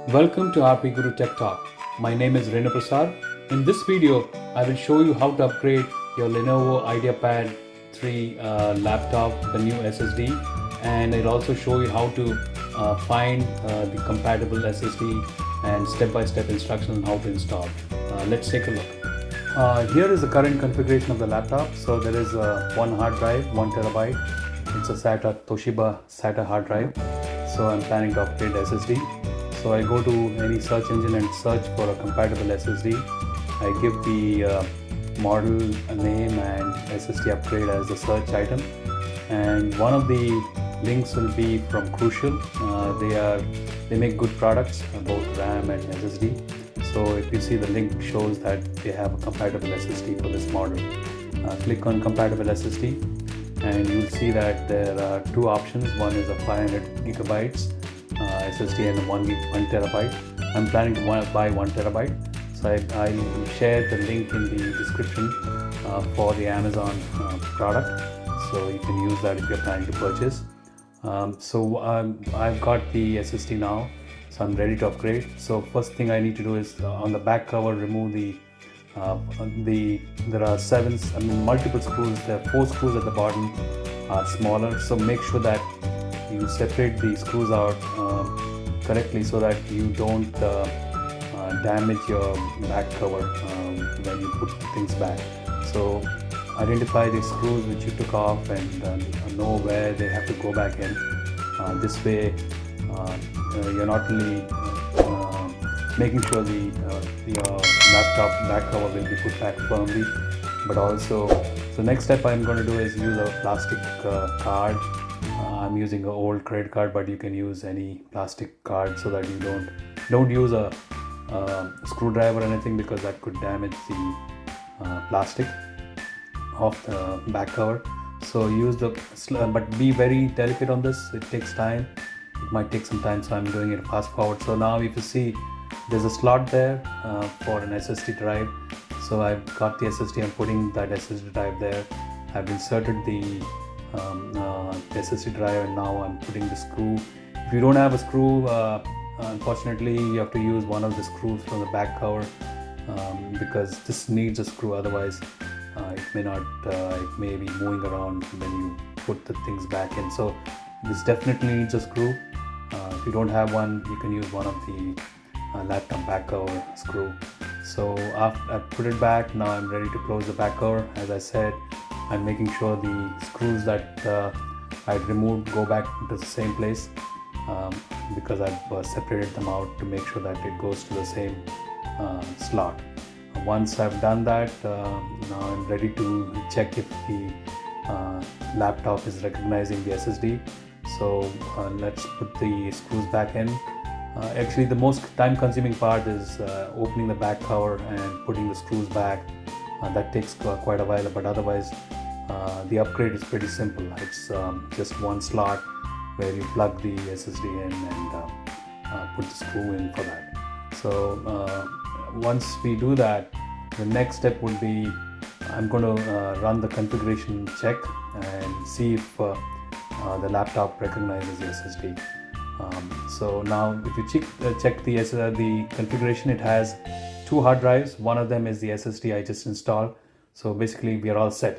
Welcome to RPGuru Tech Talk. My name is Renu Prasad. In this video, I will show you how to upgrade your Lenovo IdeaPad 3 laptop with the new SSD, and I'll also show you how to find the compatible SSD and step-by-step instructions on how to install. Let's take a look. Here is the current configuration of the laptop. So there is one hard drive, 1 terabyte. It's a Toshiba SATA hard drive. So I'm planning to upgrade SSD. So I go to any search engine and search for a compatible SSD. I give the model name and SSD upgrade as the search item. And one of the links will be from Crucial. They make good products, both RAM and SSD. So if you see, the link shows that they have a compatible SSD for this model. Click on compatible SSD and you'll see that there are two options. One is a 500 gigabytes SSD and 1 terabyte. I'm planning to buy 1 terabyte. So I'll share the link in the description for the Amazon product. So you can use that if you're planning to purchase. I've got the SSD now. So I'm ready to upgrade. So first thing I need to do is on the back cover, remove there are multiple screws. There are 4 screws at the bottom are smaller. So make sure that you separate the screws out correctly so that you don't damage your back cover when you put things back. So identify the screws which you took off and know where they have to go back in. This way you're not only making sure your laptop back cover will be put back firmly, but also, so next step I'm going to do is use a plastic card. I'm using an old credit card, but you can use any plastic card so that you don't use a screwdriver or anything, because that could damage the plastic of the back cover. So use but be very delicate on this. It takes time. It might take some time, so I'm doing it fast forward. So now if you see, there's a slot there for an SSD drive. So I've got the SSD, I'm putting that SSD drive there. I've inserted the SSD drive, and now I'm putting the screw. If you don't have a screw, unfortunately you have to use one of the screws from the back cover, because this needs a screw, otherwise it may be moving around when you put the things back in. So this definitely needs a screw. If you don't have one, you can use one of the laptop back cover screw. So after I put it back, now I'm ready to close the back cover. As I said, I'm making sure the screws that I'd removed go back into the same place, because I've separated them out to make sure that it goes to the same slot. Once I've done that, now I'm ready to check if the laptop is recognizing the SSD. So let's put the screws back in. Actually, the most time-consuming part is opening the back cover and putting the screws back. That takes quite a while, but otherwise the upgrade is pretty simple. It's just one slot where you plug the SSD in and put the screw in for that. So once we do that, the next step would be, I'm going to run the configuration check and see if the laptop recognizes the SSD. So now if you check the configuration, it has 2 hard drives. One of them is the SSD I just installed. So basically we are all set.